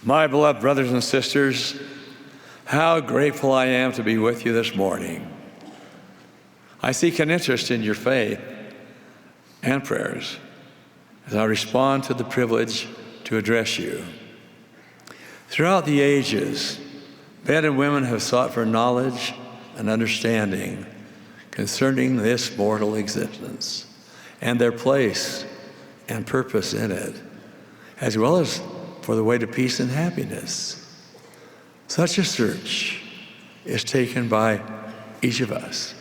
My beloved brothers and sisters, how grateful I am to be with you this morning. I seek an interest in your faith and prayers as I respond to the privilege to address you. Throughout the ages, men and women have sought for knowledge and understanding concerning this mortal existence and their place and purpose in it, as well as for the way to peace and happiness. Such a search is taken by each of us.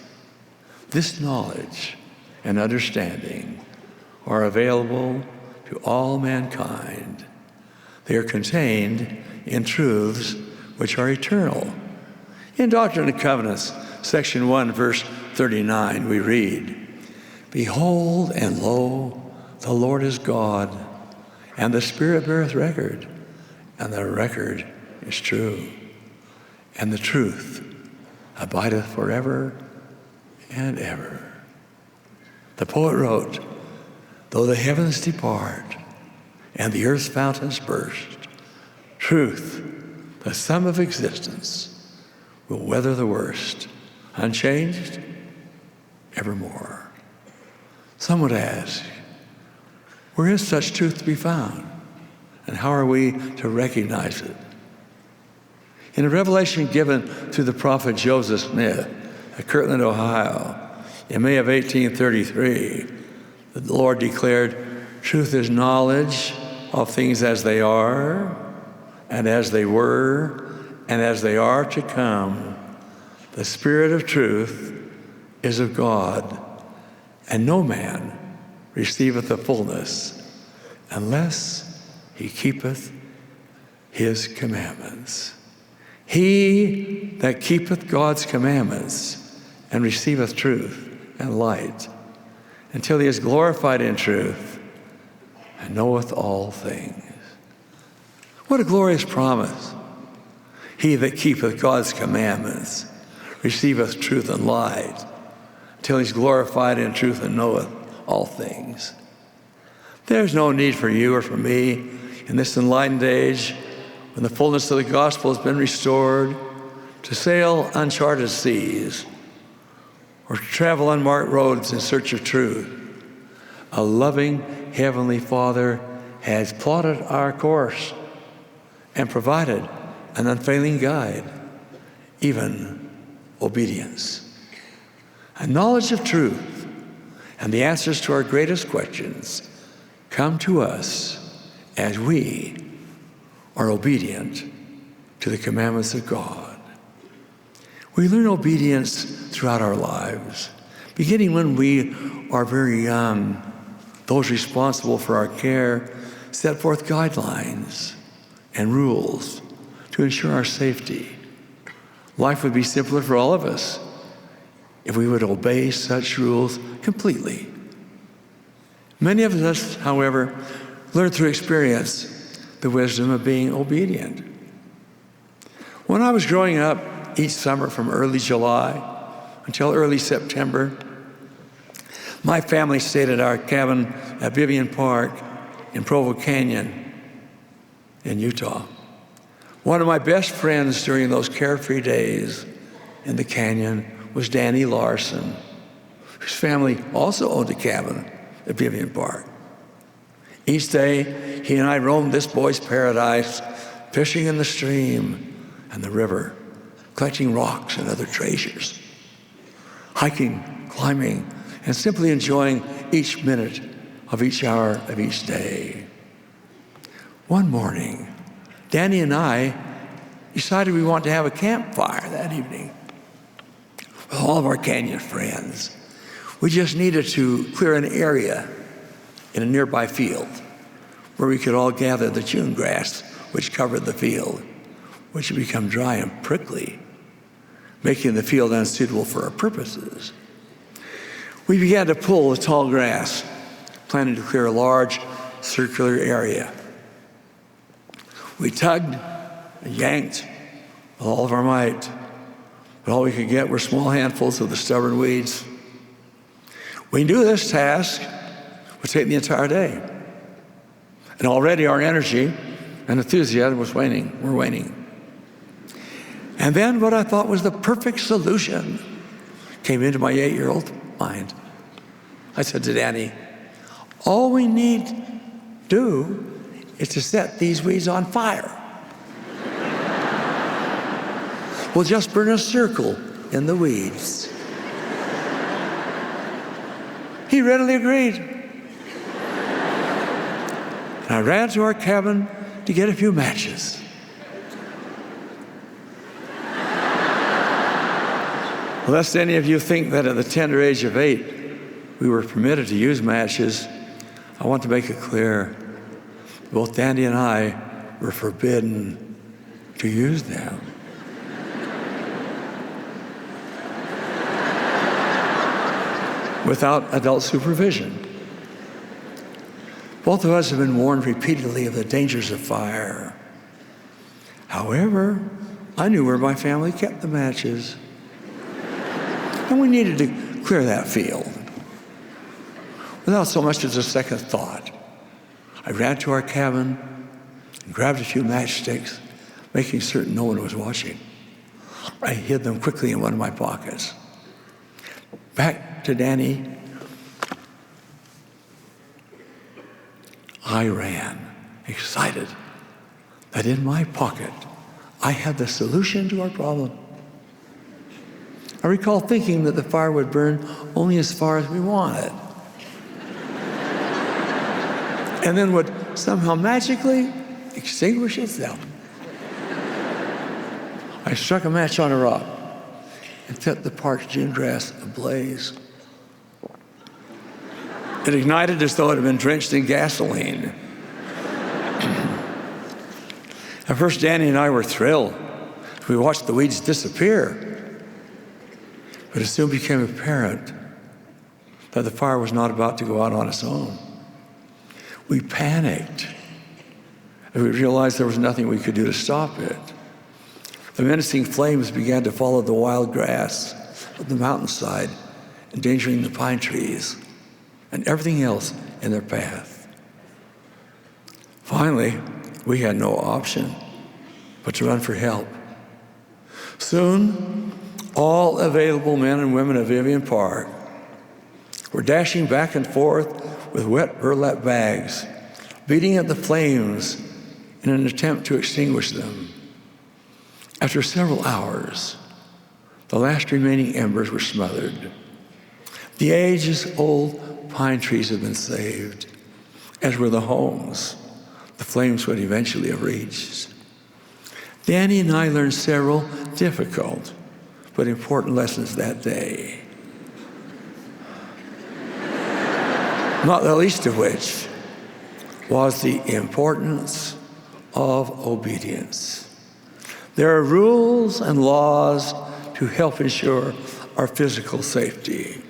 This knowledge and understanding are available to all mankind. They are contained in truths which are eternal. In Doctrine and Covenants, section 1, verse 39, we read, "Behold, and lo, the Lord is God, and the Spirit beareth record, and the record is true, and the truth abideth forever and ever." The poet wrote, "Though the heavens depart, and the earth's fountains burst, truth, the sum of existence, will weather the worst, unchanged evermore." Some would ask, where is such truth to be found? And how are we to recognize it? In a revelation given through the prophet Joseph Smith at Kirtland, Ohio, in May of 1833, the Lord declared, "Truth is knowledge of things as they are, and as they were, and as they are to come. The Spirit of truth is of God, and no man receiveth the fullness unless he keepeth his commandments." He that keepeth God's commandments and receiveth truth and light, until he is glorified in truth and knoweth all things. What a glorious promise. He that keepeth God's commandments receiveth truth and light, until he's glorified in truth and knoweth all things. There's no need for you or for me in this enlightened age, when the fullness of the gospel has been restored, to sail uncharted seas or to travel unmarked roads in search of truth. A loving Heavenly Father has plotted our course and provided an unfailing guide, even obedience. A knowledge of truth and the answers to our greatest questions come to us as we are obedient to the commandments of God. We learn obedience throughout our lives, beginning when we are very young. Those responsible for our care set forth guidelines and rules to ensure our safety. Life would be simpler for all of us if we would obey such rules completely. Many of us, however, learn through experience the wisdom of being obedient. When I was growing up, each summer from early July until early September, my family stayed at our cabin at Vivian Park in Provo Canyon in Utah. One of my best friends during those carefree days in the canyon was Danny Larson, whose family also owned a cabin at Vivian Park. Each day, he and I roamed this boy's paradise, fishing in the stream and the river, collecting rocks and other treasures, hiking, climbing, and simply enjoying each minute of each hour of each day. One morning, Danny and I decided we wanted to have a campfire that evening with all of our canyon friends. We just needed to clear an area in a nearby field where we could all gather the June grass which covered the field, which had become dry and prickly, making the field unsuitable for our purposes. We began to pull the tall grass, planning to clear a large circular area. We tugged and yanked with all of our might, but all we could get were small handfuls of the stubborn weeds. We knew this task would take the entire day, and already our energy and enthusiasm was waning. We're waning. And then what I thought was the perfect solution came into my 8-year-old mind. I said to Danny, all we need to do is to set these weeds on fire. We'll just burn a circle in the weeds. He readily agreed. And I ran to our cabin to get a few matches. Lest any of you think that at the tender age of 8, we were permitted to use matches, I want to make it clear, both Danny and I were forbidden to use them. Without adult supervision. Both of us have been warned repeatedly of the dangers of fire. However, I knew where my family kept the matches. And we needed to clear that field. Without so much as a second thought, I ran to our cabin and grabbed a few matchsticks, making certain no one was watching. I hid them quickly in one of my pockets. Back to Danny, I ran, excited that in my pocket I had the solution to our problem. I recall thinking that the fire would burn only as far as we wanted, and then would somehow magically extinguish itself. I struck a match on a rock and set the parched June grass ablaze. It ignited as though it had been drenched in gasoline. At first, Danny and I were thrilled. We watched the weeds disappear. But it soon became apparent that the fire was not about to go out on its own. We panicked, and we realized there was nothing we could do to stop it. The menacing flames began to follow the wild grass of the mountainside, endangering the pine trees and everything else in their path. Finally, we had no option but to run for help. Soon, all available men and women of Vivian Park were dashing back and forth with wet burlap bags, beating at the flames in an attempt to extinguish them. After several hours, the last remaining embers were smothered. The ages-old pine trees had been saved, as were the homes the flames would eventually have reached. Danny and I learned several difficult but important lessons that day. Not the least of which was the importance of obedience. There are rules and laws to help ensure our physical safety.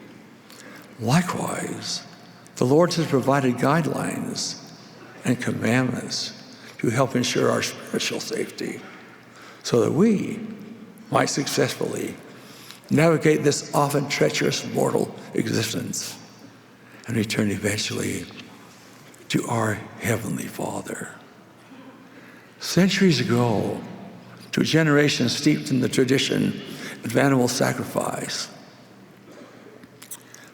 Likewise, the Lord has provided guidelines and commandments to help ensure our spiritual safety so that we might successfully navigate this often treacherous mortal existence and return eventually to our Heavenly Father. Centuries ago, to a generation steeped in the tradition of animal sacrifice,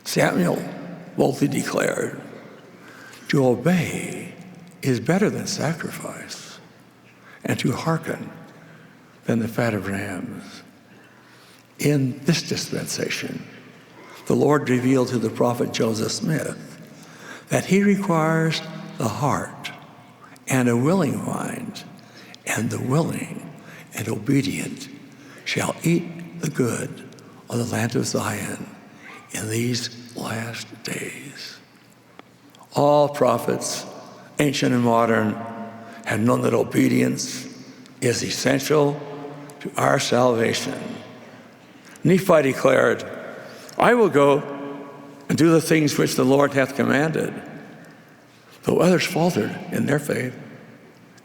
Samuel boldly declared, "To obey is better than sacrifice, and to hearken than the fat of rams." In this dispensation, the Lord revealed to the prophet Joseph Smith that he requires the heart and a willing mind, and the willing and obedient shall eat the good of the land of Zion in these last days. All prophets, ancient and modern, have known that obedience is essential to our salvation. Nephi declared, "I will go and do the things which the Lord hath commanded." Though others faltered in their faith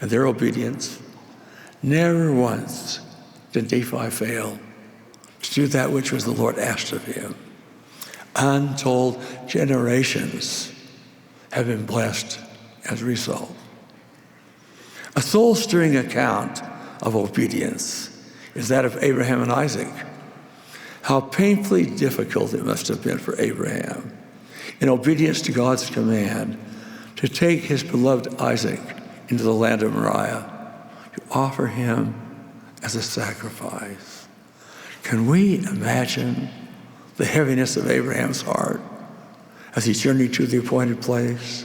and their obedience, never once did Nephi fail to do that which was the Lord asked of him. Untold generations have been blessed as a result. A soul-stirring account of obedience is that of Abraham and Isaac. How painfully difficult it must have been for Abraham, in obedience to God's command, to take his beloved Isaac into the land of Moriah, to offer him as a sacrifice. Can we imagine the heaviness of Abraham's heart as he journeyed to the appointed place?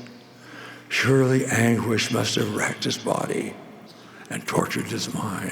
Surely anguish must have racked his body and tortured his mind.